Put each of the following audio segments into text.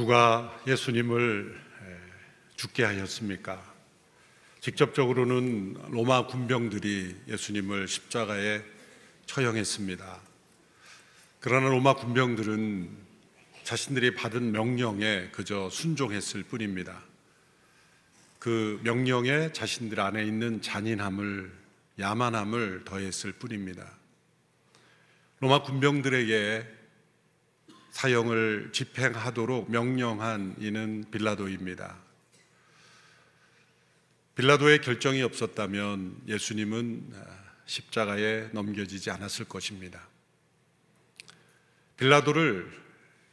누가 예수님을 죽게 하였습니까? 직접적으로는 로마 군병들이 예수님을 십자가에 처형했습니다. 그러나 로마 군병들은 자신들이 받은 명령에 그저 순종했을 뿐입니다. 그 명령에 자신들 안에 있는 잔인함을, 야만함을 더했을 뿐입니다. 로마 군병들에게 사형을 집행하도록 명령한 이는 빌라도입니다. 빌라도의 결정이 없었다면 예수님은 십자가에 넘겨지지 않았을 것입니다. 빌라도를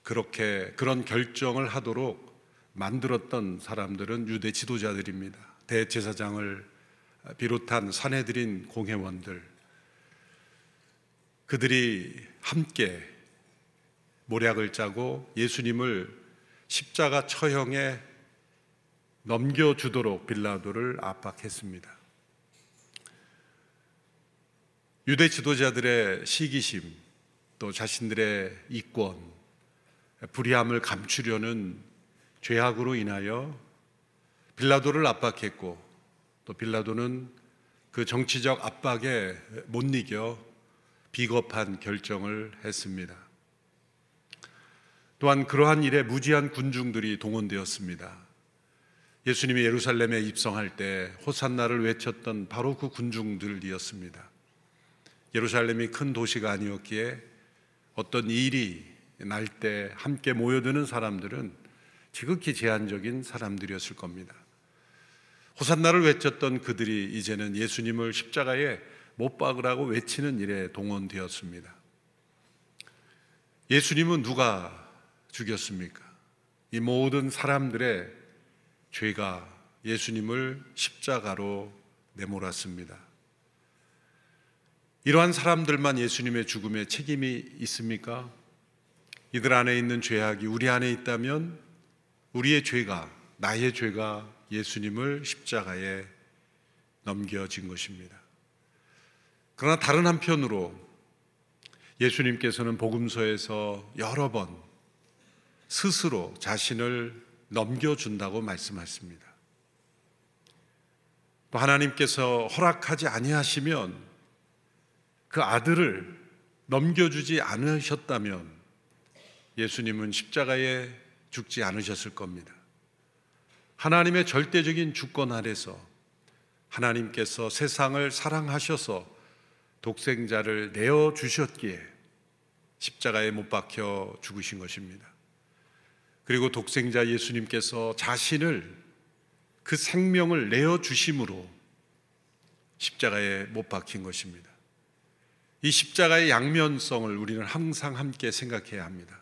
그런 결정을 하도록 만들었던 사람들은 유대 지도자들입니다. 대제사장을 비롯한 산헤드린 공회원들, 그들이 함께 모략을 짜고 예수님을 십자가 처형에 넘겨주도록 빌라도를 압박했습니다. 유대 지도자들의 시기심, 또 자신들의 이권, 불의함을 감추려는 죄악으로 인하여 빌라도를 압박했고, 또 빌라도는 그 정치적 압박에 못 이겨 비겁한 결정을 했습니다. 또한 그러한 일에 무지한 군중들이 동원되었습니다. 예수님이 예루살렘에 입성할 때 호산나를 외쳤던 바로 그 군중들이었습니다. 예루살렘이 큰 도시가 아니었기에 어떤 일이 날 때 함께 모여드는 사람들은 지극히 제한적인 사람들이었을 겁니다. 호산나를 외쳤던 그들이 이제는 예수님을 십자가에 못 박으라고 외치는 일에 동원되었습니다. 예수님은 누가 죽였습니까? 이 모든 사람들의 죄가 예수님을 십자가로 내몰았습니다. 이러한 사람들만 예수님의 죽음에 책임이 있습니까? 이들 안에 있는 죄악이 우리 안에 있다면 우리의 죄가, 나의 죄가 예수님을 십자가에 넘겨진 것입니다. 그러나 다른 한편으로 예수님께서는 복음서에서 여러 번 스스로 자신을 넘겨준다고 말씀하십니다. 또 하나님께서 허락하지 아니하시면 그 아들을 넘겨주지 않으셨다면 예수님은 십자가에 죽지 않으셨을 겁니다. 하나님의 절대적인 주권 아래서 하나님께서 세상을 사랑하셔서 독생자를 내어주셨기에 십자가에 못 박혀 죽으신 것입니다. 그리고 독생자 예수님께서 자신을, 그 생명을 내어주심으로 십자가에 못 박힌 것입니다. 이 십자가의 양면성을 우리는 항상 함께 생각해야 합니다.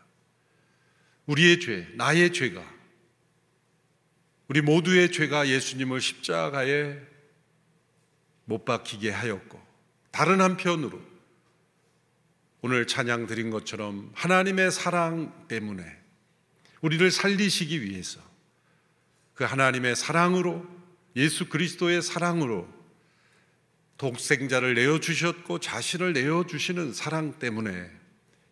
우리의 죄, 나의 죄가, 우리 모두의 죄가 예수님을 십자가에 못 박히게 하였고, 다른 한편으로 오늘 찬양 드린 것처럼 하나님의 사랑 때문에 우리를 살리시기 위해서 그 하나님의 사랑으로, 예수 그리스도의 사랑으로 독생자를 내어주셨고 자신을 내어주시는 사랑 때문에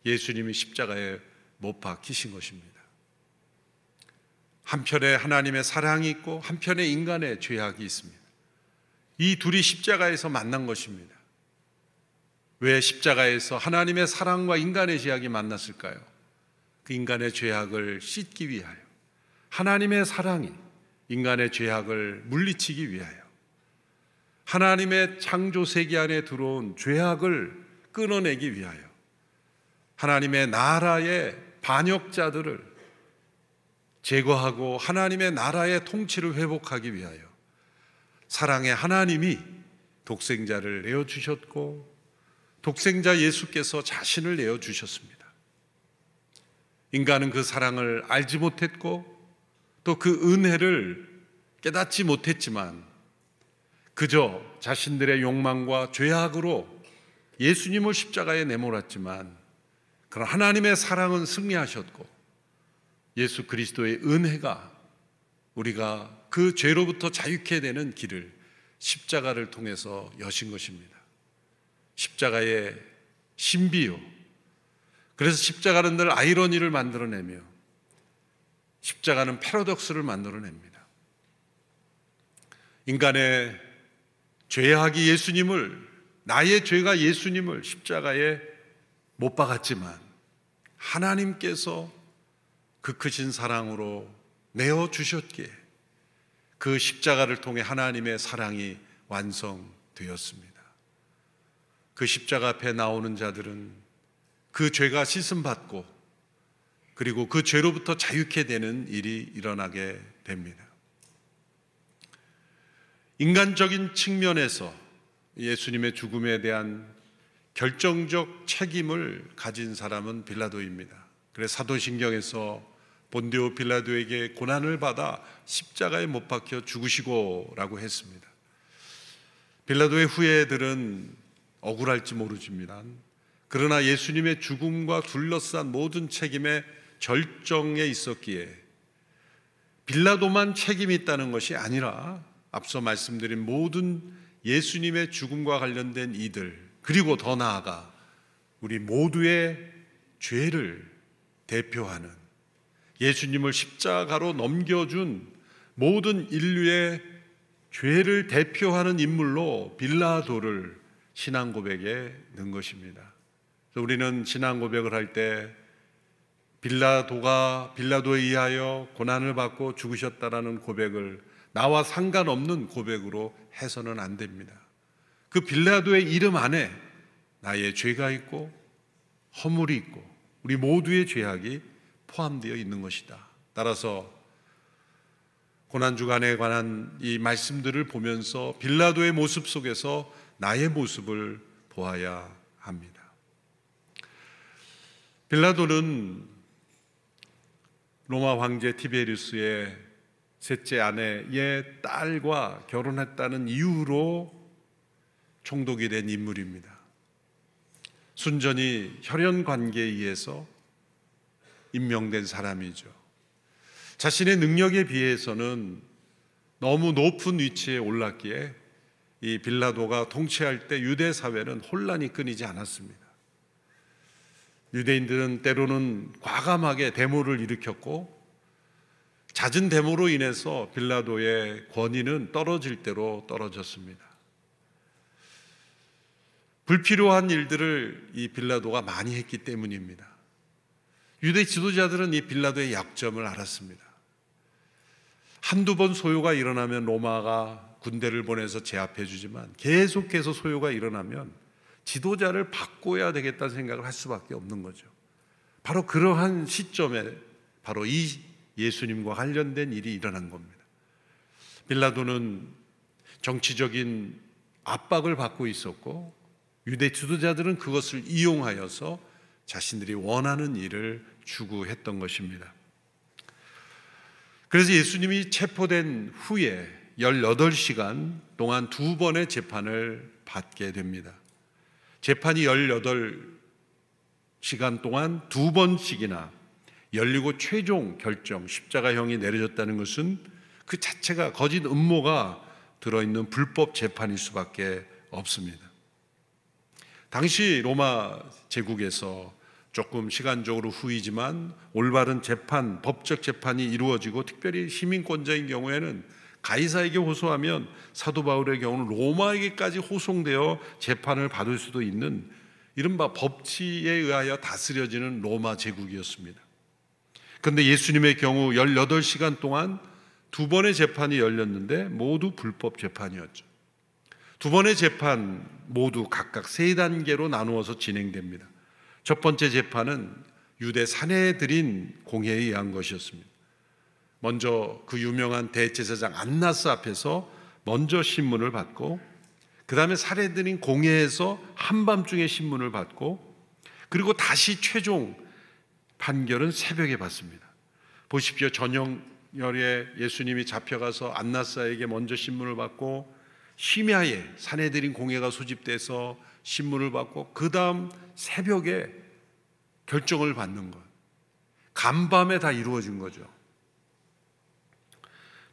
예수님이 십자가에 못 박히신 것입니다. 한편에 하나님의 사랑이 있고 한편에 인간의 죄악이 있습니다. 이 둘이 십자가에서 만난 것입니다. 왜 십자가에서 하나님의 사랑과 인간의 죄악이 만났을까요? 그 인간의 죄악을 씻기 위하여, 하나님의 사랑이 인간의 죄악을 물리치기 위하여, 하나님의 창조 세계 안에 들어온 죄악을 끊어내기 위하여, 하나님의 나라의 반역자들을 제거하고 하나님의 나라의 통치를 회복하기 위하여 사랑의 하나님이 독생자를 내어주셨고 독생자 예수께서 자신을 내어주셨습니다. 인간은 그 사랑을 알지 못했고 또 그 은혜를 깨닫지 못했지만 그저 자신들의 욕망과 죄악으로 예수님을 십자가에 내몰았지만, 그러나 하나님의 사랑은 승리하셨고 예수 그리스도의 은혜가 우리가 그 죄로부터 자유케 되는 길을 십자가를 통해서 여신 것입니다. 십자가의 신비요, 그래서 십자가는 늘 아이러니를 만들어내며 십자가는 패러독스를 만들어냅니다. 인간의 죄악이 예수님을, 나의 죄가 예수님을 십자가에 못 박았지만 하나님께서 그 크신 사랑으로 내어주셨기에 그 십자가를 통해 하나님의 사랑이 완성되었습니다. 그 십자가 앞에 나오는 자들은 그 죄가 씻음받고 그리고 그 죄로부터 자유케 되는 일이 일어나게 됩니다. 인간적인 측면에서 예수님의 죽음에 대한 결정적 책임을 가진 사람은 빌라도입니다. 그래서 사도신경에서 본디오 빌라도에게 고난을 받아 십자가에 못 박혀 죽으시고라고 했습니다. 빌라도의 후예들은 억울할지 모르지만 그러나 예수님의 죽음과 둘러싼 모든 책임의 절정에 있었기에 빌라도만 책임이 있다는 것이 아니라 앞서 말씀드린 모든 예수님의 죽음과 관련된 이들, 그리고 더 나아가 우리 모두의 죄를 대표하는 예수님을 십자가로 넘겨준 모든 인류의 죄를 대표하는 인물로 빌라도를 신앙 고백에 넣은 것입니다. 그래서 우리는 신앙 고백을 할 때 빌라도에 의하여 고난을 받고 죽으셨다라는 고백을 나와 상관없는 고백으로 해서는 안 됩니다. 그 빌라도의 이름 안에 나의 죄가 있고 허물이 있고 우리 모두의 죄악이 포함되어 있는 것이다. 따라서 고난주간에 관한 이 말씀들을 보면서 빌라도의 모습 속에서 나의 모습을 보아야 합니다. 빌라도는 로마 황제 티베리우스의 셋째 아내의 딸과 결혼했다는 이유로 총독이 된 인물입니다. 순전히 혈연 관계에 의해서 임명된 사람이죠. 자신의 능력에 비해서는 너무 높은 위치에 올랐기에 이 빌라도가 통치할 때 유대 사회는 혼란이 끊이지 않았습니다. 유대인들은 때로는 과감하게 데모를 일으켰고 잦은 데모로 인해서 빌라도의 권위는 떨어질 대로 떨어졌습니다. 불필요한 일들을 이 빌라도가 많이 했기 때문입니다. 유대 지도자들은 이 빌라도의 약점을 알았습니다. 한두 번 소요가 일어나면 로마가 군대를 보내서 제압해 주지만 계속해서 소요가 일어나면 지도자를 바꿔야 되겠다는 생각을 할 수밖에 없는 거죠. 바로 그러한 시점에 바로 이 예수님과 관련된 일이 일어난 겁니다. 빌라도는 정치적인 압박을 받고 있었고 유대 지도자들은 그것을 이용하여서 자신들이 원하는 일을 추구했던 것입니다. 그래서 예수님이 체포된 후에 18시간 동안 2번의 재판을 받게 됩니다. 재판이 18시간 동안 2번씩이나 열리고 최종 결정 십자가형이 내려졌다는 것은 그 자체가 거짓 음모가 들어있는 불법 재판일 수밖에 없습니다. 당시 로마 제국에서 조금 시간적으로 후이지만 올바른 재판, 법적 재판이 이루어지고 특별히 시민권자인 경우에는 가이사에게 호소하면 사도 바울의 경우는 로마에게까지 호송되어 재판을 받을 수도 있는 이른바 법치에 의하여 다스려지는 로마 제국이었습니다. 그런데 예수님의 경우 18시간 동안 2번의 재판이 열렸는데 모두 불법 재판이었죠. 2번의 재판 모두 각각 3단계로 나누어서 진행됩니다. 첫 번째 재판은 유대 사내들인 공회에 의한 것이었습니다. 먼저 그 유명한 대제사장 안나스 앞에서 먼저 신문을 받고 그 다음에 사내들인 공회에서 한밤중에 신문을 받고 그리고 다시 최종 판결은 새벽에 받습니다. 보십시오. 저녁열에 예수님이 잡혀가서 안나스에게 먼저 신문을 받고 심야에 사내들인 공회가 소집돼서 신문을 받고 그 다음 새벽에 결정을 받는 것, 간밤에 다 이루어진 거죠.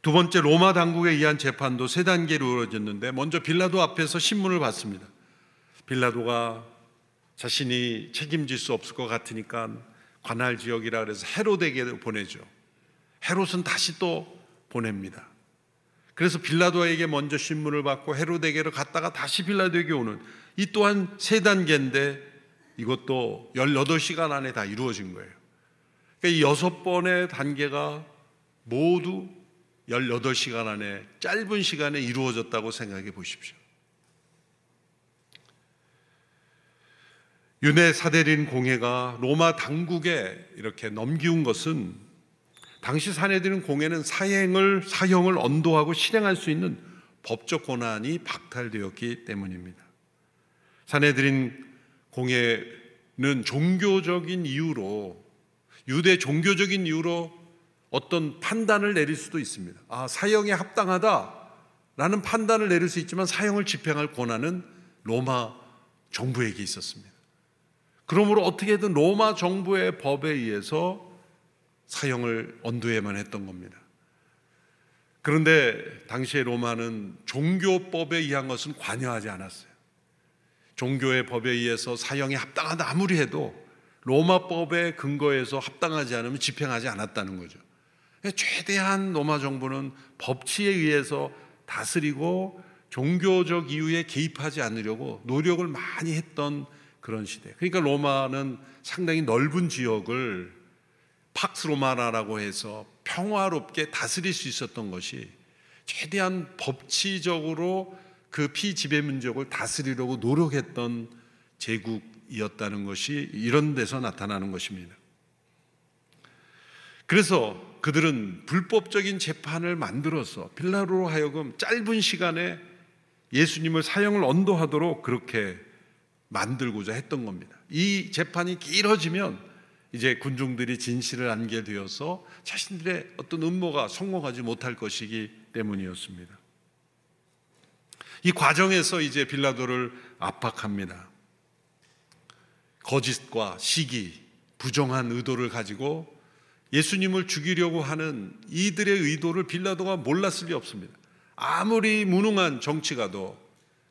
두 번째 로마 당국에 의한 재판도 3단계로 이루어졌는데 먼저 빌라도 앞에서 신문을 받습니다. 빌라도가 자신이 책임질 수 없을 것 같으니까 관할 지역이라 그래서 헤로데에게 보내죠. 헤롯은 다시 또 보냅니다. 그래서 빌라도에게 먼저 신문을 받고 헤롯에게로 갔다가 다시 빌라도에게 오는, 이 또한 세 단계인데 이것도 18시간 안에 다 이루어진 거예요. 그러니까 이 6번의 단계가 모두 18시간 안에, 짧은 시간에 이루어졌다고 생각해 보십시오. 유대 사대린 공회가 로마 당국에 이렇게 넘기운 것은 당시 사내들인 공회는 사형을 언도하고 실행할 수 있는 법적 권한이 박탈되었기 때문입니다. 사내들인 공회는 종교적인 이유로, 유대 종교적인 이유로 어떤 판단을 내릴 수도 있습니다. 사형에 합당하다라는 판단을 내릴 수 있지만 사형을 집행할 권한은 로마 정부에게 있었습니다. 그러므로 어떻게든 로마 정부의 법에 의해서 사형을 언도해야만 했던 겁니다. 그런데 당시의 로마는 종교법에 의한 것은 관여하지 않았어요. 종교의 법에 의해서 사형에 합당하다 아무리 해도 로마법에 근거해서 합당하지 않으면 집행하지 않았다는 거죠. 최대한 로마 정부는 법치에 의해서 다스리고 종교적 이유에 개입하지 않으려고 노력을 많이 했던 그런 시대. 그러니까 로마는 상당히 넓은 지역을 팍스 로마나라고 해서 평화롭게 다스릴 수 있었던 것이 최대한 법치적으로 그 피지배민족을 다스리려고 노력했던 제국이었다는 것이 이런 데서 나타나는 것입니다. 그래서 그들은 불법적인 재판을 만들어서 빌라도로 하여금 짧은 시간에 예수님을 사형을 언도하도록 그렇게 만들고자 했던 겁니다. 이 재판이 길어지면 이제 군중들이 진실을 알게 되어서 자신들의 어떤 음모가 성공하지 못할 것이기 때문이었습니다. 이 과정에서 이제 빌라도를 압박합니다. 거짓과 시기, 부정한 의도를 가지고 예수님을 죽이려고 하는 이들의 의도를 빌라도가 몰랐을 리 없습니다. 아무리 무능한 정치가도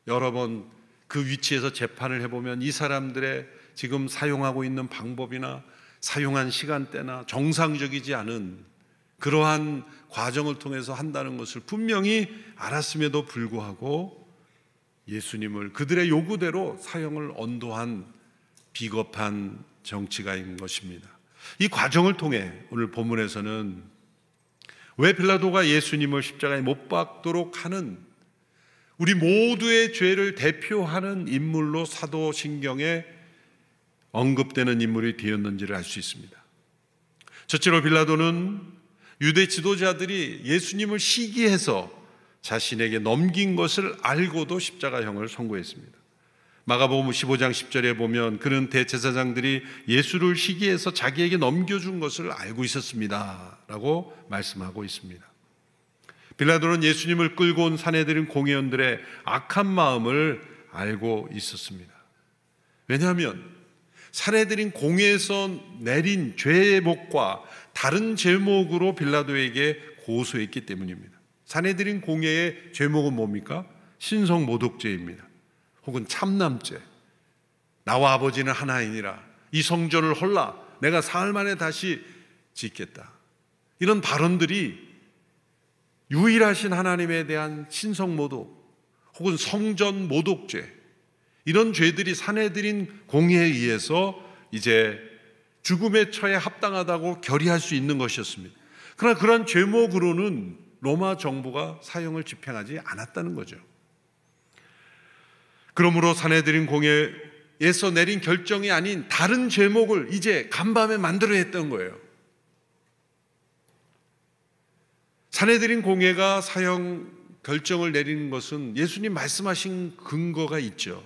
여러 번 그 위치에서 재판을 해보면 이 사람들의 지금 사용하고 있는 방법이나 사용한 시간대나 정상적이지 않은 그러한 과정을 통해서 한다는 것을 분명히 알았음에도 불구하고 예수님을 그들의 요구대로 사형을 언도한 비겁한 정치가인 것입니다. 이 과정을 통해 오늘 본문에서는 왜 빌라도가 예수님을 십자가에 못 박도록 하는 우리 모두의 죄를 대표하는 인물로 사도신경에 언급되는 인물이 되었는지를 알 수 있습니다. 첫째로 빌라도는 유대 지도자들이 예수님을 시기해서 자신에게 넘긴 것을 알고도 십자가형을 선고했습니다. 마가복음 15장 10절에 보면 그는 대제사장들이 예수를 시기해서 자기에게 넘겨준 것을 알고 있었습니다 라고 말씀하고 있습니다. 빌라도는 예수님을 끌고 온 사내들인 공회원들의 악한 마음을 알고 있었습니다. 왜냐하면 사내들인 공회에서 내린 죄목과 다른 제목으로 빌라도에게 고소했기 때문입니다. 사내들인 공회의 제목은 뭡니까? 신성모독죄입니다. 혹은 참남죄. 나와 아버지는 하나이니라. 이 성전을 헐라. 내가 사흘 만에 다시 짓겠다. 이런 발언들이 유일하신 하나님에 대한 신성모독 혹은 성전모독죄, 이런 죄들이 사내들인 공회에 의해서 이제 죽음의 처에 합당하다고 결의할 수 있는 것이었습니다. 그러나 그런 죄목으로는 로마 정부가 사형을 집행하지 않았다는 거죠. 그러므로 사내들인 공회에서 내린 결정이 아닌 다른 죄목을 이제 간밤에 만들어야 했던 거예요. 사내들인 공회가 사형 결정을 내리는 것은 예수님 말씀하신 근거가 있죠.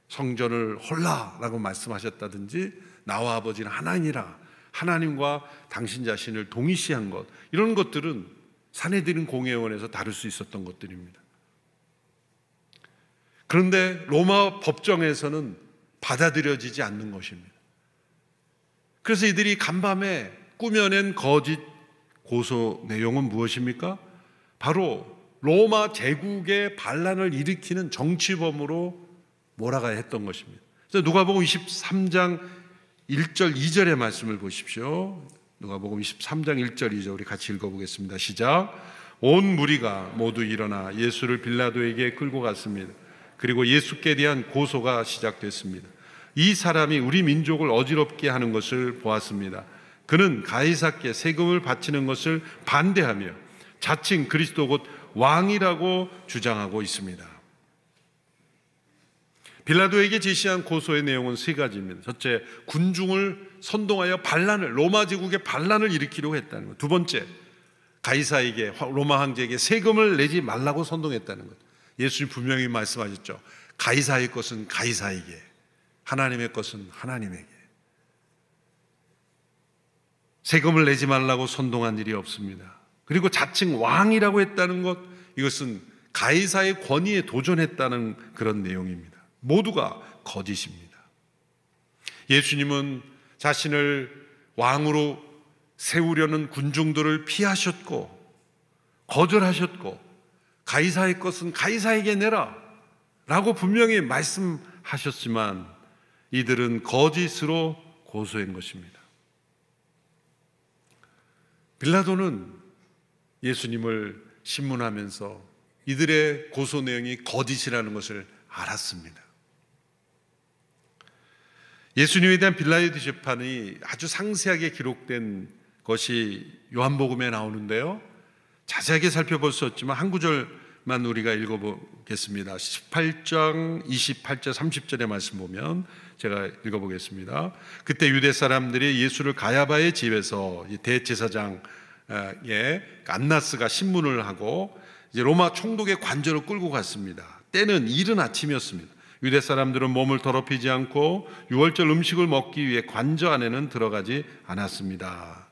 성전을 헐라라고 말씀하셨다든지 나와 아버지는 하나니라, 하나님과 당신 자신을 동일시한 것, 이런 것들은 사내들인 공회원에서 다룰 수 있었던 것들입니다. 그런데 로마 법정에서는 받아들여지지 않는 것입니다. 그래서 이들이 간밤에 꾸며낸 거짓 고소 내용은 무엇입니까? 바로 로마 제국의 반란을 일으키는 정치범으로 몰아가야 했던 것입니다. 그래서 누가복음 23장 1절 2절의 말씀을 보십시오. 누가복음 23장 1절이죠. 우리 같이 읽어보겠습니다. 시작. 온 무리가 모두 일어나 예수를 빌라도에게 끌고 갔습니다. 그리고 예수께 대한 고소가 시작됐습니다. 이 사람이 우리 민족을 어지럽게 하는 것을 보았습니다. 그는 가이사께 세금을 바치는 것을 반대하며 자칭 그리스도 곧 왕이라고 주장하고 있습니다. 빌라도에게 제시한 고소의 내용은 세 가지입니다. 첫째, 군중을 선동하여 반란을, 로마 제국의 반란을 일으키려고 했다는 것. 두 번째, 가이사에게, 로마 황제에게 세금을 내지 말라고 선동했다는 것. 예수님 분명히 말씀하셨죠. 가이사의 것은 가이사에게, 하나님의 것은 하나님에게. 세금을 내지 말라고 선동한 일이 없습니다. 그리고 자칭 왕이라고 했다는 것, 이것은 가이사의 권위에 도전했다는 그런 내용입니다. 모두가 거짓입니다. 예수님은 자신을 왕으로 세우려는 군중들을 피하셨고 거절하셨고 가이사의 것은 가이사에게 내라 라고 분명히 말씀하셨지만 이들은 거짓으로 고소한 것입니다. 빌라도는 예수님을 신문하면서 이들의 고소 내용이 거짓이라는 것을 알았습니다. 예수님에 대한 빌라도 재판이 아주 상세하게 기록된 것이 요한복음에 나오는데요, 자세하게 살펴볼 수 없지만 한 구절만 우리가 읽어보겠습니다. 18장 28절 30절의 말씀 보면 제가 읽어보겠습니다. 그때 유대 사람들이 예수를 가야바의 집에서 대제사장의 안나스가 신문을 하고 이제 로마 총독의 관저로 끌고 갔습니다. 때는 이른 아침이었습니다. 유대 사람들은 몸을 더럽히지 않고 유월절 음식을 먹기 위해 관저 안에는 들어가지 않았습니다.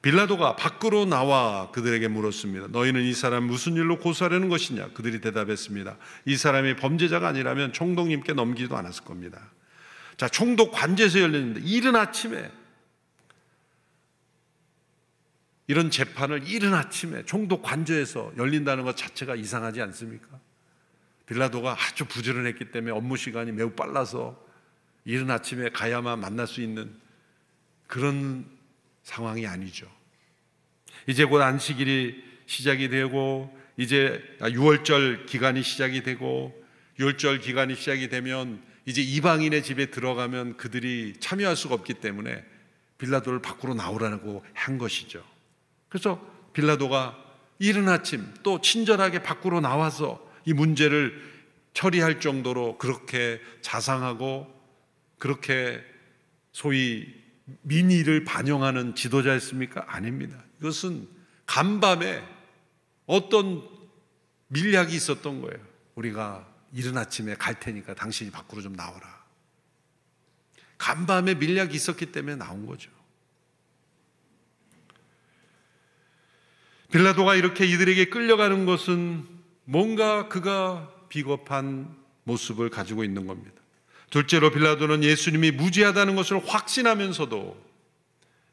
빌라도가 밖으로 나와 그들에게 물었습니다. 너희는 이 사람 무슨 일로 고소하려는 것이냐? 그들이 대답했습니다. 이 사람이 범죄자가 아니라면 총독님께 넘기지도 않았을 겁니다. 자, 총독 관저에서 열렸는데 이른 아침에, 이런 재판을 이른 아침에 총독 관저에서 열린다는 것 자체가 이상하지 않습니까? 빌라도가 아주 부지런했기 때문에 업무 시간이 매우 빨라서 이른 아침에 가야만 만날 수 있는 그런 상황이 아니죠. 이제 곧 안식일이 시작이 되고 이제 6월절 기간이 시작이 되고 6월절 기간이 시작이 되면 이제 이방인의 집에 들어가면 그들이 참여할 수가 없기 때문에 빌라도를 밖으로 나오라고 한 것이죠. 그래서 빌라도가 이른 아침 또 친절하게 밖으로 나와서 이 문제를 처리할 정도로 그렇게 자상하고 그렇게 소위 민의를 반영하는 지도자였습니까? 아닙니다. 이것은 간밤에 어떤 밀약이 있었던 거예요. 우리가 이른 아침에 갈 테니까 당신이 밖으로 좀 나오라. 간밤에 밀약이 있었기 때문에 나온 거죠. 빌라도가 이렇게 이들에게 끌려가는 것은 뭔가 그가 비겁한 모습을 가지고 있는 겁니다. 둘째로 빌라도는 예수님이 무죄하다는 것을 확신하면서도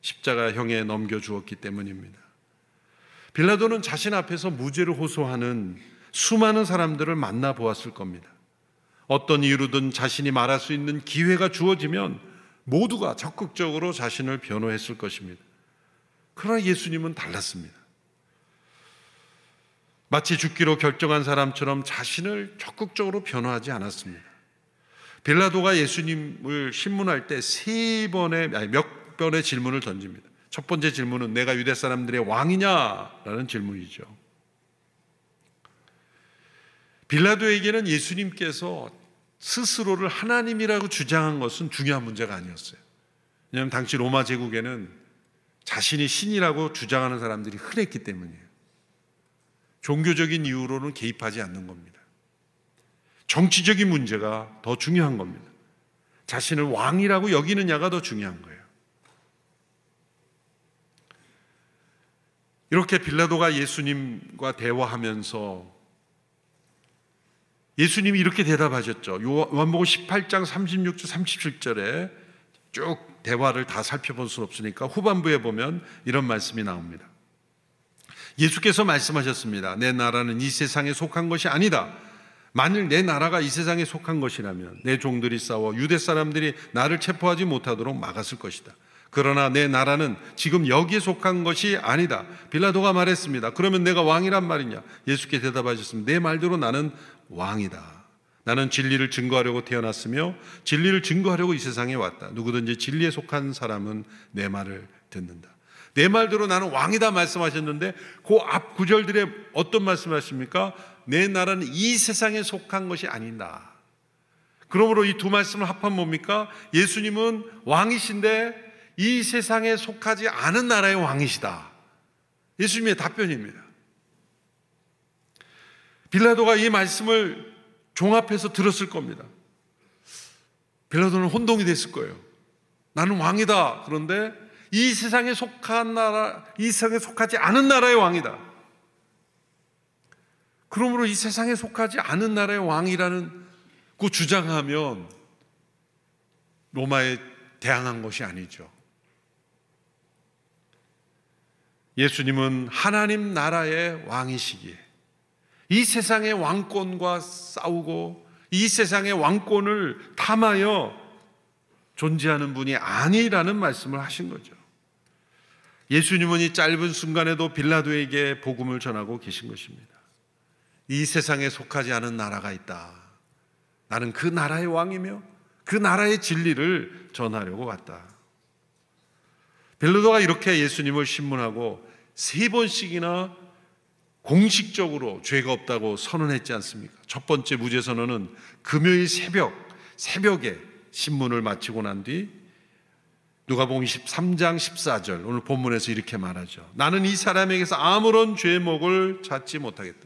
십자가형에 넘겨주었기 때문입니다. 빌라도는 자신 앞에서 무죄를 호소하는 수많은 사람들을 만나보았을 겁니다. 어떤 이유로든 자신이 말할 수 있는 기회가 주어지면 모두가 적극적으로 자신을 변호했을 것입니다. 그러나 예수님은 달랐습니다. 마치 죽기로 결정한 사람처럼 자신을 적극적으로 변호하지 않았습니다. 빌라도가 예수님을 신문할 때 몇 번의 질문을 던집니다. 첫 번째 질문은 내가 유대 사람들의 왕이냐라는 질문이죠. 빌라도에게는 예수님께서 스스로를 하나님이라고 주장한 것은 중요한 문제가 아니었어요. 왜냐하면 당시 로마 제국에는 자신이 신이라고 주장하는 사람들이 흔했기 때문이에요. 종교적인 이유로는 개입하지 않는 겁니다. 정치적인 문제가 더 중요한 겁니다. 자신을 왕이라고 여기느냐가 더 중요한 거예요. 이렇게 빌라도가 예수님과 대화하면서 예수님이 이렇게 대답하셨죠. 요한복음 18장 36절 37절에 쭉 대화를 다 살펴볼 수는 없으니까 후반부에 보면 이런 말씀이 나옵니다. 예수께서 말씀하셨습니다. 내 나라는 이 세상에 속한 것이 아니다. 만일 내 나라가 이 세상에 속한 것이라면 내 종들이 싸워 유대 사람들이 나를 체포하지 못하도록 막았을 것이다. 그러나 내 나라는 지금 여기에 속한 것이 아니다. 빌라도가 말했습니다. 그러면 내가 왕이란 말이냐? 예수께 대답하셨습니다. 내 말대로 나는 왕이다. 나는 진리를 증거하려고 태어났으며 진리를 증거하려고 이 세상에 왔다. 누구든지 진리에 속한 사람은 내 말을 듣는다. 내 말대로 나는 왕이다 말씀하셨는데 그 앞 구절들에 어떤 말씀하십니까? 내 나라는 이 세상에 속한 것이 아니다. 그러므로 이 두 말씀을 합하면 뭡니까? 예수님은 왕이신데 이 세상에 속하지 않은 나라의 왕이시다. 예수님의 답변입니다. 빌라도가 이 말씀을 종합해서 들었을 겁니다. 빌라도는 혼동이 됐을 거예요. 나는 왕이다. 그런데 이 세상에 속한 나라, 이 세상에 속하지 않은 나라의 왕이다. 그러므로 이 세상에 속하지 않은 나라의 왕이라는 그 주장하면 로마에 대항한 것이 아니죠. 예수님은 하나님 나라의 왕이시기에 이 세상의 왕권과 싸우고 이 세상의 왕권을 탐하여 존재하는 분이 아니라는 말씀을 하신 거죠. 예수님은 이 짧은 순간에도 빌라도에게 복음을 전하고 계신 것입니다. 이 세상에 속하지 않은 나라가 있다. 나는 그 나라의 왕이며 그 나라의 진리를 전하려고 왔다. 빌라도가 이렇게 예수님을 신문하고 3번씩이나 공식적으로 죄가 없다고 선언했지 않습니까? 첫 번째 무죄 선언은 금요일 새벽에 신문을 마치고 난 뒤 누가복음 23장 14절 오늘 본문에서 이렇게 말하죠. 나는 이 사람에게서 아무런 죄목을 찾지 못하겠다.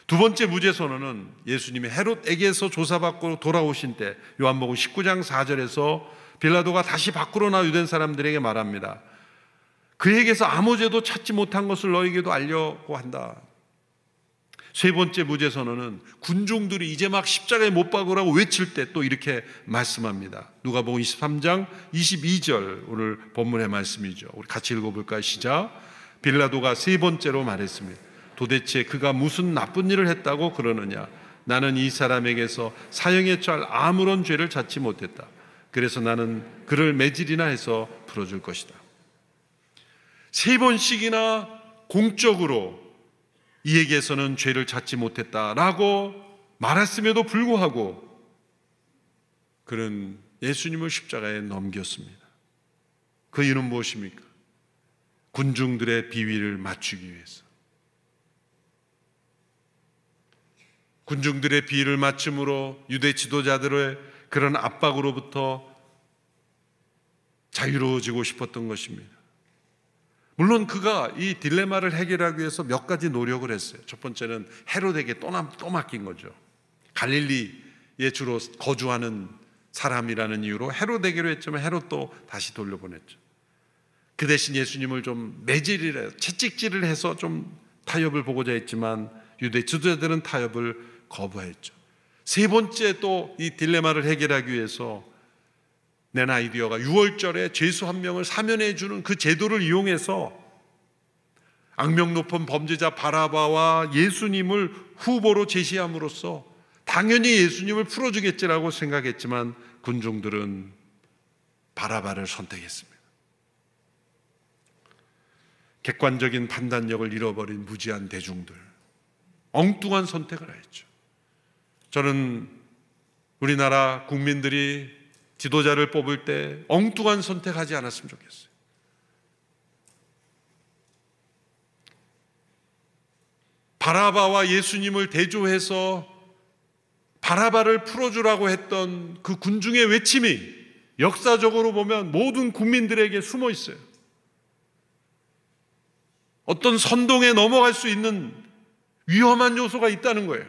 두 번째 무죄 선언은 예수님이 헤롯에게서 조사받고 돌아오신 때 요한복음 19장 4절에서 빌라도가 다시 밖으로 나와 유대인 사람들에게 말합니다. 그에게서 아무 죄도 찾지 못한 것을 너에게도 알려고 한다. 세 번째 무죄 선언은 군중들이 이제 막 십자가에 못 박으라고 외칠 때 또 이렇게 말씀합니다. 누가복음 23장 22절 오늘 본문의 말씀이죠. 우리 같이 읽어볼까요? 시작. 빌라도가 세 번째로 말했습니다. 도대체 그가 무슨 나쁜 일을 했다고 그러느냐? 나는 이 사람에게서 사형에 처할 아무런 죄를 찾지 못했다. 그래서 나는 그를 매질이나 해서 풀어줄 것이다. 3번씩이나 공적으로 이에게서는 죄를 찾지 못했다라고 말했음에도 불구하고 그는 예수님을 십자가에 넘겼습니다. 그 이유는 무엇입니까? 군중들의 비위를 맞추기 위해서. 군중들의 비위를 맞춤으로 유대 지도자들의 그런 압박으로부터 자유로워지고 싶었던 것입니다. 물론 그가 이 딜레마를 해결하기 위해서 몇 가지 노력을 했어요. 첫 번째는 헤롯에게 또 맡긴 거죠. 갈릴리에 주로 거주하는 사람이라는 이유로 헤롯에게로 했지만 헤롯도 다시 돌려보냈죠. 그 대신 예수님을 좀 매질을 채찍질을 해서 좀 타협을 보고자 했지만 유대 지도자들은 타협을 거부했죠. 세 번째 또 이 딜레마를 해결하기 위해서 낸 아이디어가 6월절에 죄수 한 명을 사면해 주는 그 제도를 이용해서 악명 높은 범죄자 바라바와 예수님을 후보로 제시함으로써 당연히 예수님을 풀어주겠지라고 생각했지만 군중들은 바라바를 선택했습니다. 객관적인 판단력을 잃어버린 무지한 대중들, 엉뚱한 선택을 했죠. 저는 우리나라 국민들이 지도자를 뽑을 때 엉뚱한 선택하지 않았으면 좋겠어요. 바라바와 예수님을 대조해서 바라바를 풀어주라고 했던 그 군중의 외침이 역사적으로 보면 모든 국민들에게 숨어 있어요. 어떤 선동에 넘어갈 수 있는 위험한 요소가 있다는 거예요.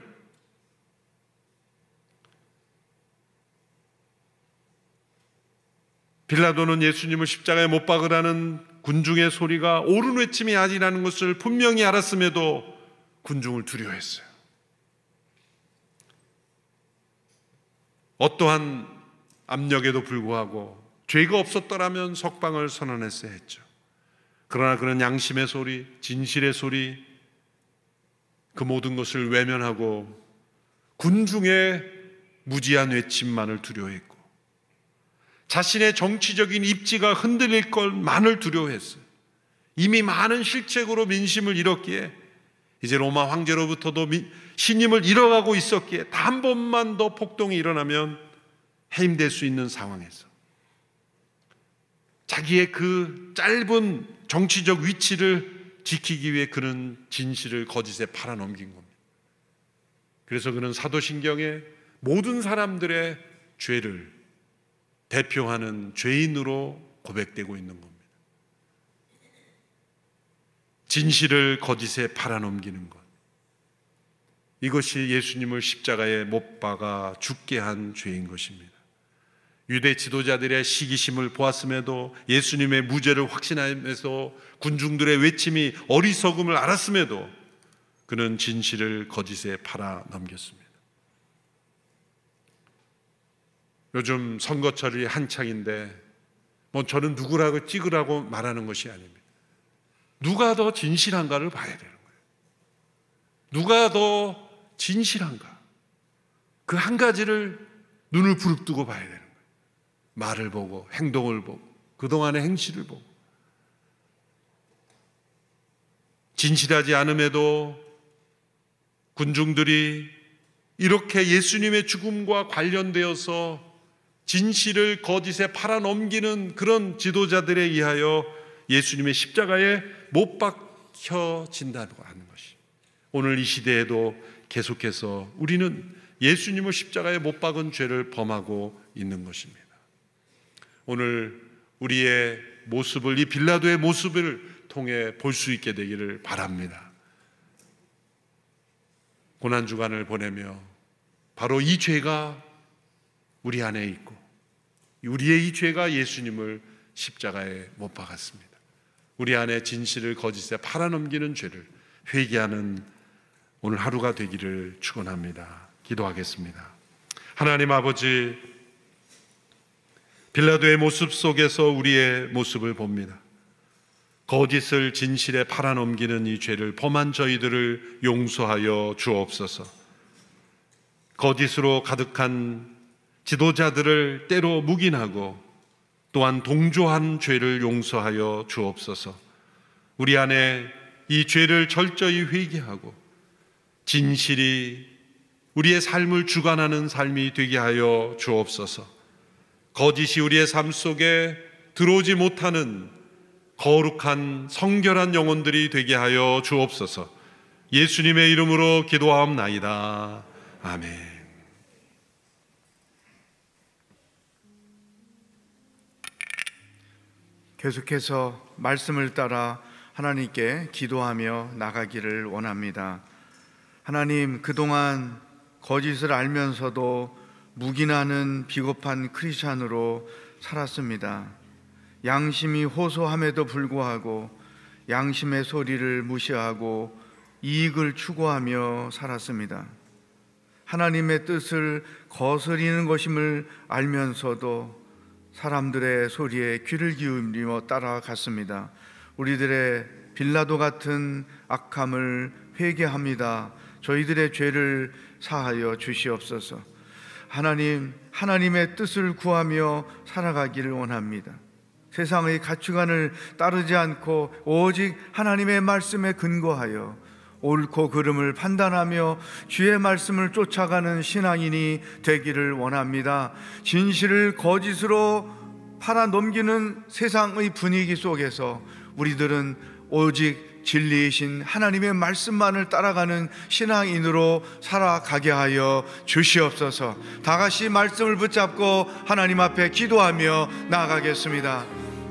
빌라도는 예수님을 십자가에 못 박으라는 군중의 소리가 옳은 외침이 아니라는 것을 분명히 알았음에도 군중을 두려워했어요. 어떠한 압력에도 불구하고 죄가 없었더라면 석방을 선언했어야 했죠. 그러나 그는 양심의 소리, 진실의 소리, 그 모든 것을 외면하고 군중의 무지한 외침만을 두려워했고 자신의 정치적인 입지가 흔들릴 것만을 두려워했어요. 이미 많은 실책으로 민심을 잃었기에 이제 로마 황제로부터도 신임을 잃어가고 있었기에 단 번만 더 폭동이 일어나면 해임될 수 있는 상황에서 자기의 그 짧은 정치적 위치를 지키기 위해 그는 진실을 거짓에 팔아넘긴 겁니다. 그래서 그는 사도신경에 모든 사람들의 죄를 대표하는 죄인으로 고백되고 있는 겁니다. 진실을 거짓에 팔아넘기는 것, 이것이 예수님을 십자가에 못 박아 죽게 한 죄인 것입니다. 유대 지도자들의 시기심을 보았음에도, 예수님의 무죄를 확신하면서 군중들의 외침이 어리석음을 알았음에도 그는 진실을 거짓에 팔아넘겼습니다. 요즘 선거철이 한창인데 저는 누구라고 찍으라고 말하는 것이 아닙니다. 누가 더 진실한가를 봐야 되는 거예요. 누가 더 진실한가, 그 한 가지를 눈을 부릅뜨고 봐야 되는 거예요. 말을 보고 행동을 보고 그동안의 행실을 보고. 진실하지 않음에도 군중들이 이렇게 예수님의 죽음과 관련되어서 진실을 거짓에 팔아넘기는 그런 지도자들에 의하여 예수님의 십자가에 못 박혀진다고 하는 것이, 오늘 이 시대에도 계속해서 우리는 예수님을 십자가에 못 박은 죄를 범하고 있는 것입니다. 오늘 우리의 모습을, 이 빌라도의 모습을 통해 볼 수 있게 되기를 바랍니다. 고난주간을 보내며 바로 이 죄가 우리 안에 있고, 우리의 이 죄가 예수님을 십자가에 못 박았습니다. 우리 안에 진실을 거짓에 팔아넘기는 죄를 회개하는 오늘 하루가 되기를 축원합니다. 기도하겠습니다. 하나님 아버지, 빌라도의 모습 속에서 우리의 모습을 봅니다. 거짓을 진실에 팔아넘기는 이 죄를 범한 저희들을 용서하여 주옵소서. 거짓으로 가득한 지도자들을 때로 묵인하고 또한 동조한 죄를 용서하여 주옵소서. 우리 안에 이 죄를 철저히 회개하고 진실이 우리의 삶을 주관하는 삶이 되게 하여 주옵소서. 거짓이 우리의 삶 속에 들어오지 못하는 거룩한 성결한 영혼들이 되게 하여 주옵소서. 예수님의 이름으로 기도하옵나이다. 아멘. 계속해서 말씀을 따라 하나님께 기도하며 나가기를 원합니다. 하나님, 그동안 거짓을 알면서도 묵인하는 비겁한 크리스찬으로 살았습니다. 양심이 호소함에도 불구하고 양심의 소리를 무시하고 이익을 추구하며 살았습니다. 하나님의 뜻을 거스리는 것임을 알면서도 사람들의 소리에 귀를 기울이며 따라갔습니다. 우리들의 빌라도 같은 악함을 회개합니다. 저희들의 죄를 사하여 주시옵소서. 하나님, 하나님의 뜻을 구하며 살아가기를 원합니다. 세상의 가치관을 따르지 않고 오직 하나님의 말씀에 근거하여 옳고 그름을 판단하며 주의 말씀을 쫓아가는 신앙인이 되기를 원합니다. 진실을 거짓으로 팔아넘기는 세상의 분위기 속에서 우리들은 오직 진리이신 하나님의 말씀만을 따라가는 신앙인으로 살아가게 하여 주시옵소서. 다 같이 말씀을 붙잡고 하나님 앞에 기도하며 나아가겠습니다.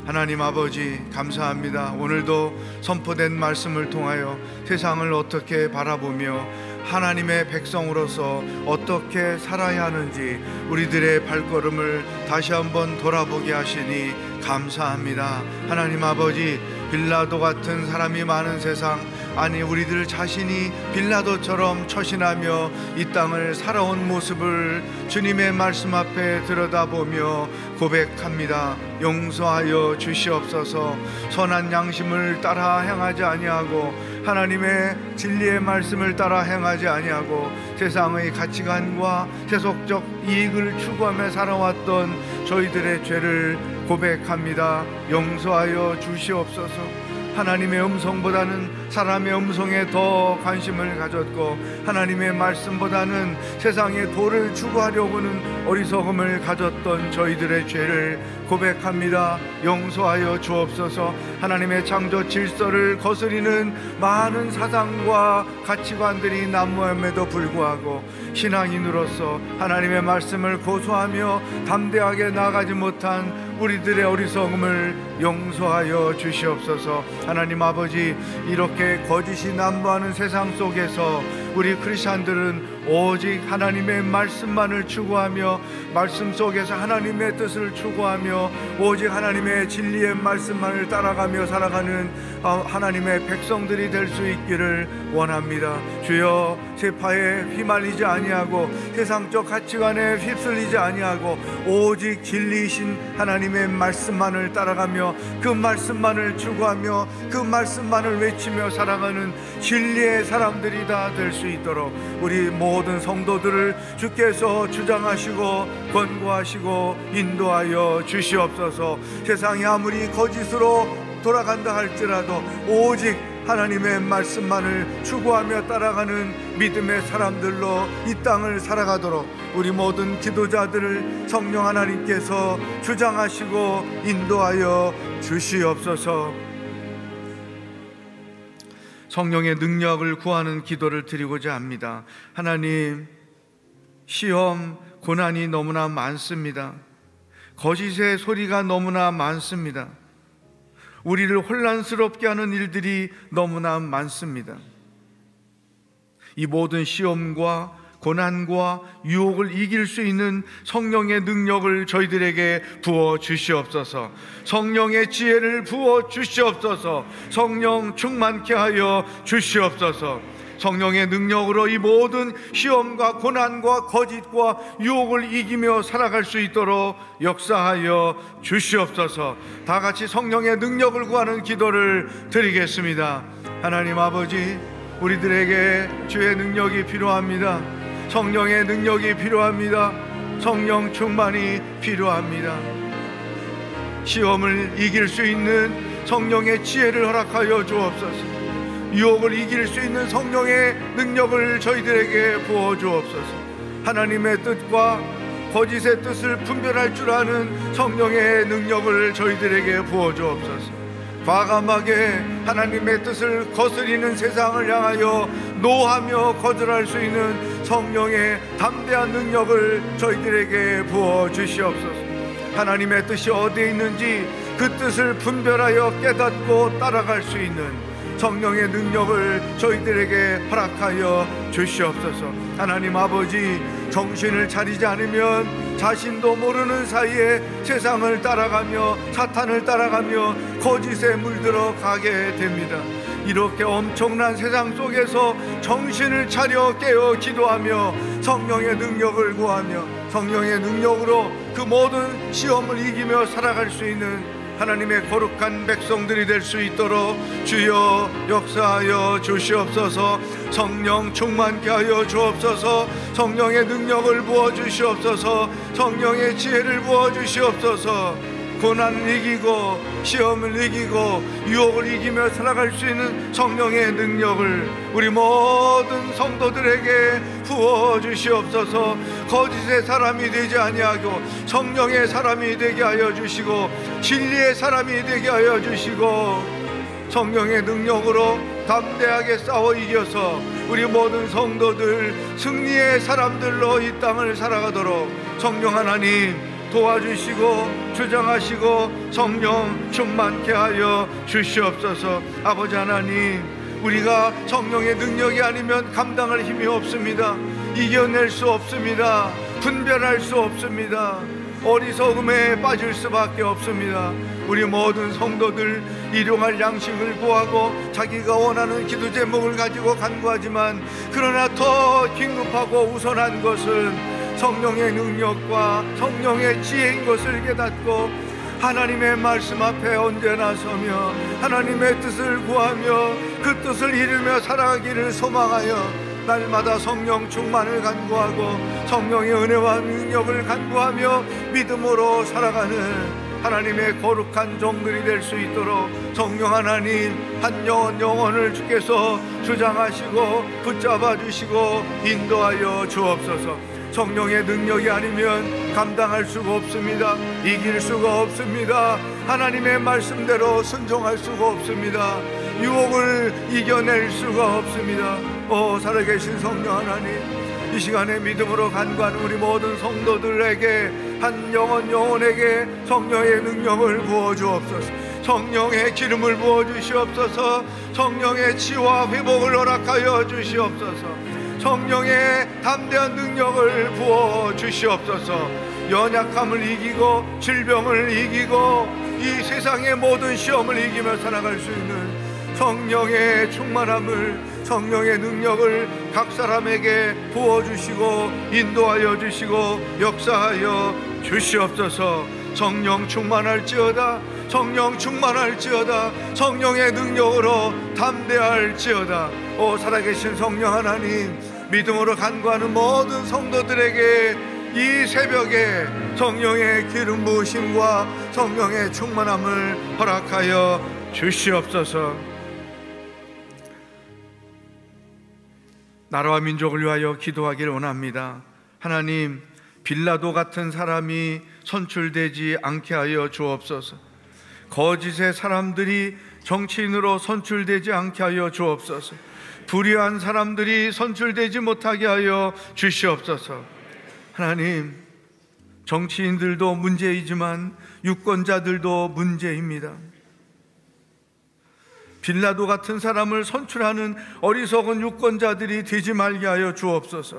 하나님 아버지, 감사합니다. 오늘도 선포된 말씀을 통하여 세상을 어떻게 바라보며 하나님의 백성으로서 어떻게 살아야 하는지 우리들의 발걸음을 다시 한번 돌아보게 하시니 감사합니다. 하나님 아버지, 빌라도 같은 사람이 많은 세상, 아니 우리들 자신이 빌라도처럼 처신하며 이 땅을 살아온 모습을 주님의 말씀 앞에 들여다보며 고백합니다. 용서하여 주시옵소서. 선한 양심을 따라 행하지 아니하고 하나님의 진리의 말씀을 따라 행하지 아니하고 세상의 가치관과 세속적 이익을 추구하며 살아왔던 저희들의 죄를 고백합니다. 용서하여 주시옵소서. 하나님의 음성보다는 사람의 음성에 더 관심을 가졌고 하나님의 말씀보다는 세상의 도를 추구하려고는 어리석음을 가졌던 저희들의 죄를 고백합니다. 용서하여 주옵소서. 하나님의 창조 질서를 거스리는 많은 사상과 가치관들이 난무함에도 불구하고 신앙인으로서 하나님의 말씀을 고수하며 담대하게 나아가지 못한 우리들의 어리석음을 용서하여 주시옵소서. 하나님 아버지, 이렇게 거짓이 난무하는 세상 속에서 우리 크리스찬들은 오직 하나님의 말씀만을 추구하며 말씀 속에서 하나님의 뜻을 추구하며 오직 하나님의 진리의 말씀만을 따라가며 살아가는 하나님의 백성들이 될 수 있기를 원합니다. 주여, 세파에 휘말리지 아니하고 세상적 가치관에 휩쓸리지 아니하고 오직 진리이신 하나님의 말씀만을 따라가며 그 말씀만을 추구하며 그 말씀만을 외치며 살아가는 진리의 사람들이 다 될 수 있도록 우리 모든 성도들을 주께서 주장하시고 권고하시고 인도하여 주시옵소서. 세상이 아무리 거짓으로 돌아간다 할지라도 오직 하나님의 말씀만을 추구하며 따라가는 믿음의 사람들로 이 땅을 살아가도록 우리 모든 기도자들을 성령 하나님께서 주장하시고 인도하여 주시옵소서. 성령의 능력을 구하는 기도를 드리고자 합니다. 하나님, 시험, 고난이 너무나 많습니다. 거짓의 소리가 너무나 많습니다. 우리를 혼란스럽게 하는 일들이 너무나 많습니다. 이 모든 시험과 고난과 유혹을 이길 수 있는 성령의 능력을 저희들에게 부어 주시옵소서. 성령의 지혜를 부어 주시옵소서. 성령 충만케 하여 주시옵소서. 성령의 능력으로 이 모든 시험과 고난과 거짓과 유혹을 이기며 살아갈 수 있도록 역사하여 주시옵소서. 다 같이 성령의 능력을 구하는 기도를 드리겠습니다. 하나님 아버지, 우리들에게 주의 능력이 필요합니다. 성령의 능력이 필요합니다. 성령 충만이 필요합니다. 시험을 이길 수 있는 성령의 지혜를 허락하여 주옵소서. 유혹을 이길 수 있는 성령의 능력을 저희들에게 부어 주옵소서. 하나님의 뜻과 거짓의 뜻을 분별할 줄 아는 성령의 능력을 저희들에게 부어 주옵소서. 과감하게 하나님의 뜻을 거스리는 세상을 향하여 노하며 거절할 수 있는 성령의 담대한 능력을 저희들에게 부어 주시옵소서. 하나님의 뜻이 어디에 있는지 그 뜻을 분별하여 깨닫고 따라갈 수 있는 성령의 능력을 저희들에게 허락하여 주시옵소서. 하나님 아버지, 정신을 차리지 않으면 자신도 모르는 사이에 세상을 따라가며 사탄을 따라가며 거짓에 물들어 가게 됩니다. 이렇게 엄청난 세상 속에서 정신을 차려 깨어 기도하며 성령의 능력을 구하며 성령의 능력으로 그 모든 시험을 이기며 살아갈 수 있는 하나님의 거룩한 백성들이 될 수 있도록 주여 역사하여 주시옵소서. 성령 충만케 하여 주옵소서. 성령의 능력을 부어 주시옵소서. 성령의 지혜를 부어 주시옵소서. 고난을 이기고 시험을 이기고 유혹을 이기며 살아갈 수 있는 성령의 능력을 우리 모든 성도들에게 부어 주시옵소서. 거짓의 사람이 되지 아니하고 성령의 사람이 되게 하여 주시고 진리의 사람이 되게 하여 주시고 성령의 능력으로 담대하게 싸워 이겨서 우리 모든 성도들 승리의 사람들로 이 땅을 살아가도록 성령 하나님 도와주시고 주장하시고 성령 충만케 하여 주시옵소서. 아버지 하나님, 우리가 성령의 능력이 아니면 감당할 힘이 없습니다. 이겨낼 수 없습니다. 분별할 수 없습니다. 어리석음에 빠질 수밖에 없습니다. 우리 모든 성도들 일용할 양식을 구하고 자기가 원하는 기도 제목을 가지고 간구하지만, 그러나 더 긴급하고 우선한 것은 성령의 능력과 성령의 지혜인 것을 깨닫고 하나님의 말씀 앞에 언제나 서며 하나님의 뜻을 구하며 그 뜻을 이루며 살아가기를 소망하여 날마다 성령 충만을 간구하고 성령의 은혜와 능력을 간구하며 믿음으로 살아가는 하나님의 거룩한 종들이 될 수 있도록 성령 하나님 한 영혼을 주께서 주장하시고 붙잡아 주시고 인도하여 주옵소서. 성령의 능력이 아니면 감당할 수가 없습니다. 이길 수가 없습니다. 하나님의 말씀대로 순종할 수가 없습니다. 유혹을 이겨낼 수가 없습니다. 살아계신 성령 하나님, 이 시간에 믿음으로 간구하는 우리 모든 성도들에게 한 영혼에게 성령의 능력을 부어주옵소서. 성령의 기름을 부어주시옵소서. 성령의 치유와 회복을 허락하여 주시옵소서. 성령의 담대한 능력을 부어주시옵소서. 연약함을 이기고 질병을 이기고 이 세상의 모든 시험을 이기며 살아갈 수 있는 성령의 충만함을, 성령의 능력을 각 사람에게 부어주시고 인도하여 주시고 역사하여 주시옵소서. 성령 충만할지어다. 성령 충만할지어다. 성령의 능력으로 담대할지어다. 살아계신 성령 하나님, 믿음으로 간구하는 모든 성도들에게 이 새벽에 성령의 기름 부으심과 성령의 충만함을 허락하여 주시옵소서. 나라와 민족을 위하여 기도하기를 원합니다. 하나님, 빌라도 같은 사람이 선출되지 않게 하여 주옵소서. 거짓의 사람들이 정치인으로 선출되지 않게 하여 주옵소서. 불의한 사람들이 선출되지 못하게 하여 주시옵소서. 하나님, 정치인들도 문제이지만 유권자들도 문제입니다. 빌라도 같은 사람을 선출하는 어리석은 유권자들이 되지 말게 하여 주옵소서.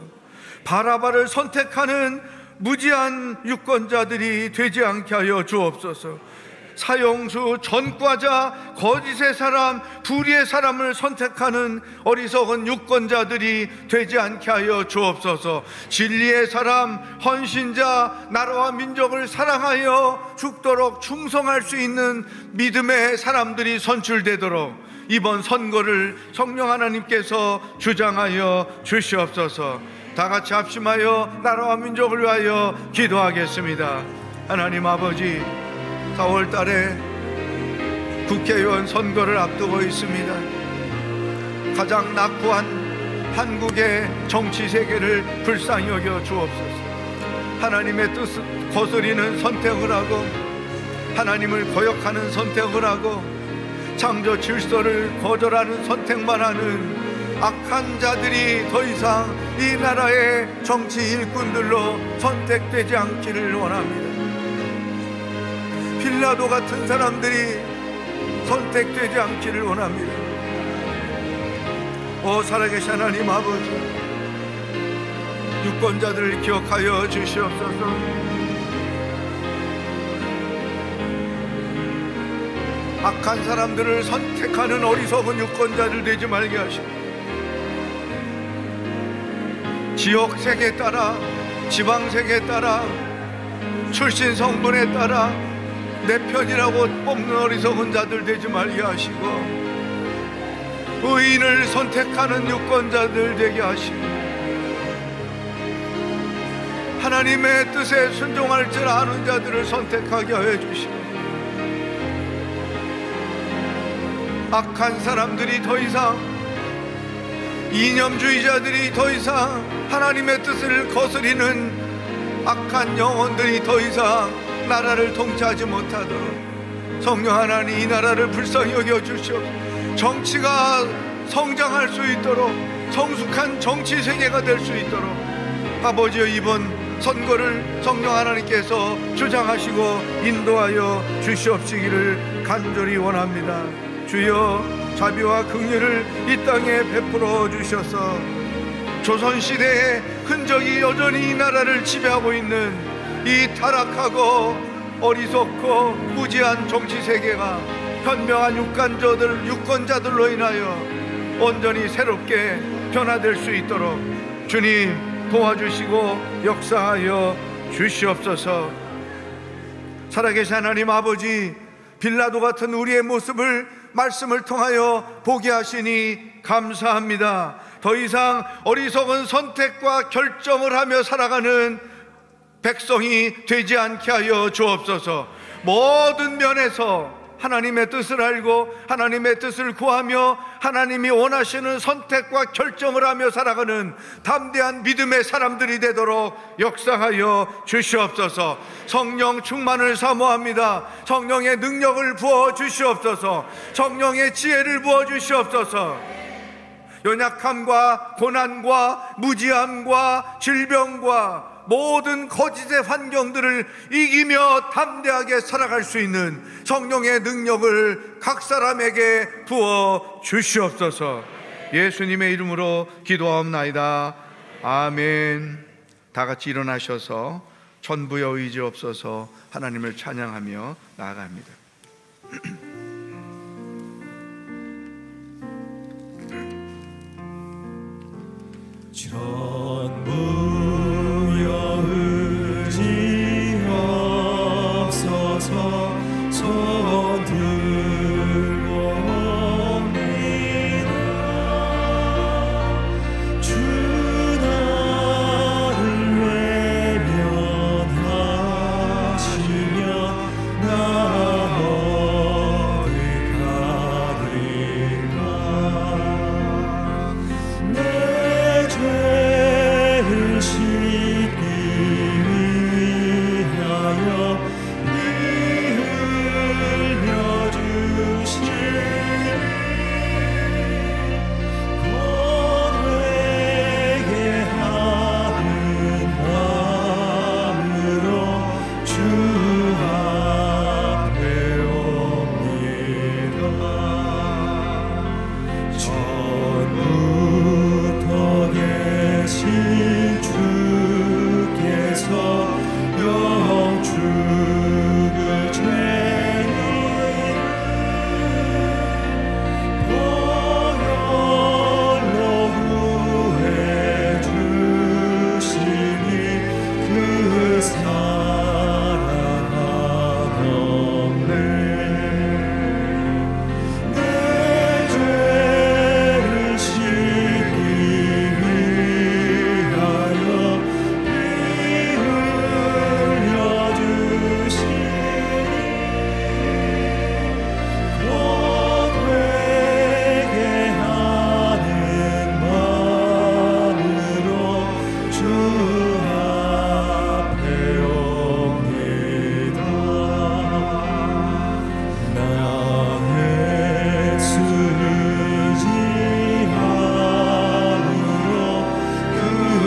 바라바를 선택하는 무지한 유권자들이 되지 않게 하여 주옵소서. 사형수, 전과자, 거짓의 사람, 불의의 사람을 선택하는 어리석은 유권자들이 되지 않게 하여 주옵소서. 진리의 사람, 헌신자, 나라와 민족을 사랑하여 죽도록 충성할 수 있는 믿음의 사람들이 선출되도록 이번 선거를 성령 하나님께서 주장하여 주시옵소서. 다 같이 합심하여 나라와 민족을 위하여 기도하겠습니다. 하나님 아버지, 4월 달에 국회의원 선거를 앞두고 있습니다. 가장 낙후한 한국의 정치 세계를 불쌍히 여겨 주옵소서. 하나님의 뜻을 거스리는 선택을 하고 하나님을 거역하는 선택을 하고 창조 질서를 거절하는 선택만 하는 악한 자들이 더 이상 이 나라의 정치 일꾼들로 선택되지 않기를 원합니다. 빌라도 같은 사람들이 선택되지 않기를 원합니다. 살아계신 하나님 아버지, 유권자들을 기억하여 주시옵소서. 악한 사람들을 선택하는 어리석은 유권자들 되지 말게 하시고 지역색에 따라, 지방색에 따라, 출신 성분에 따라 내 편이라고 뽑는 어리석은 자들 되지 말게 하시고 의인을 선택하는 유권자들 되게 하시고 하나님의 뜻에 순종할 줄 아는 자들을 선택하게 하여 주시고 악한 사람들이 더 이상, 이념주의자들이 더 이상, 하나님의 뜻을 거스리는 악한 영혼들이 더 이상 나라를 통치하지 못하도록 성령 하나님 이 나라를 불쌍히 여겨주시옵소서. 정치가 성장할 수 있도록, 성숙한 정치 세계가 될 수 있도록 아버지여, 이번 선거를 성령 하나님께서 주장하시고 인도하여 주시옵시기를 간절히 원합니다. 주여, 자비와 긍휼을 이 땅에 베풀어 주셔서 조선시대의 흔적이 여전히 이 나라를 지배하고 있는 이 타락하고 어리석고 무지한 정치세계가 현명한 유권자들로 인하여 온전히 새롭게 변화될 수 있도록 주님 도와주시고 역사하여 주시옵소서. 살아계신 하나님 아버지, 빌라도 같은 우리의 모습을 말씀을 통하여 보게 하시니 감사합니다. 더 이상 어리석은 선택과 결정을 하며 살아가는 백성이 되지 않게 하여 주옵소서. 모든 면에서 하나님의 뜻을 알고 하나님의 뜻을 구하며 하나님이 원하시는 선택과 결정을 하며 살아가는 담대한 믿음의 사람들이 되도록 역사하여 주시옵소서. 성령 충만을 사모합니다. 성령의 능력을 부어 주시옵소서. 성령의 지혜를 부어 주시옵소서. 연약함과 고난과 무지함과 질병과 모든 거짓의 환경들을 이기며 담대하게 살아갈 수 있는 성령의 능력을 각 사람에게 부어 주시옵소서. 예수님의 이름으로 기도하옵나이다. 아멘. 다 같이 일어나셔서 전부여 의지옵소서 하나님을 찬양하며 나아갑니다. 전부여 의지옵소서. 손 들고 옵니다. 주 나를 외면하시면 나 어디 가리까. 내 죄를 씻기 위하여 니 흘려주시니 곧 회개하는 마음으로 주 앞에 옵니다. 전부터 계신 주께서 영죽을 죄인을 보혈로 구해 주시니 그 사랑 한없네. 내 죄를 씻기 위하여 피 흘려주시니 곧 회개하는 마음으로 주 앞에 옵니다. 나의 쓰지 함으로 큰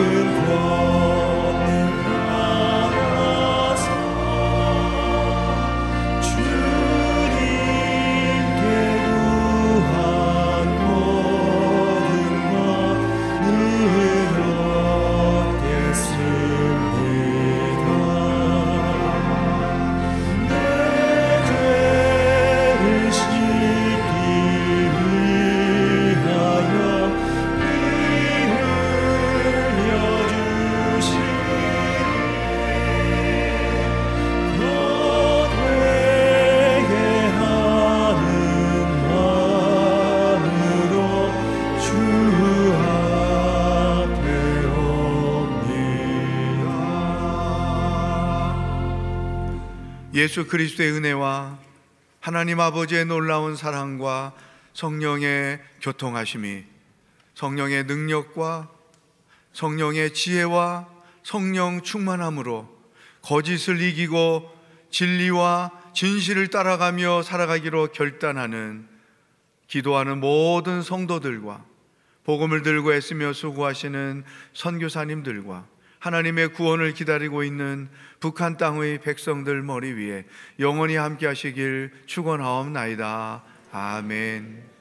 권능 받아서 주님께 구한 모든 것 늘 얻겠습니다. 내 죄를 씻기 위하여 피 흘려주시니 곧 회개하는 마음으로 주 앞에 옵니다. 예수 그리스도의 은혜와 하나님 아버지의 놀라운 사랑과 성령의 교통하심이, 성령의 능력과 성령의 지혜와 성령 충만함으로 거짓을 이기고 진리와 진실을 따라가며 살아가기로 결단하는 기도하는 모든 성도들과 복음을 들고 애쓰며 수고하시는 선교사님들과 하나님의 구원을 기다리고 있는 북한 땅의 백성들 머리 위에 영원히 함께 하시길 축원하옵나이다. 아멘.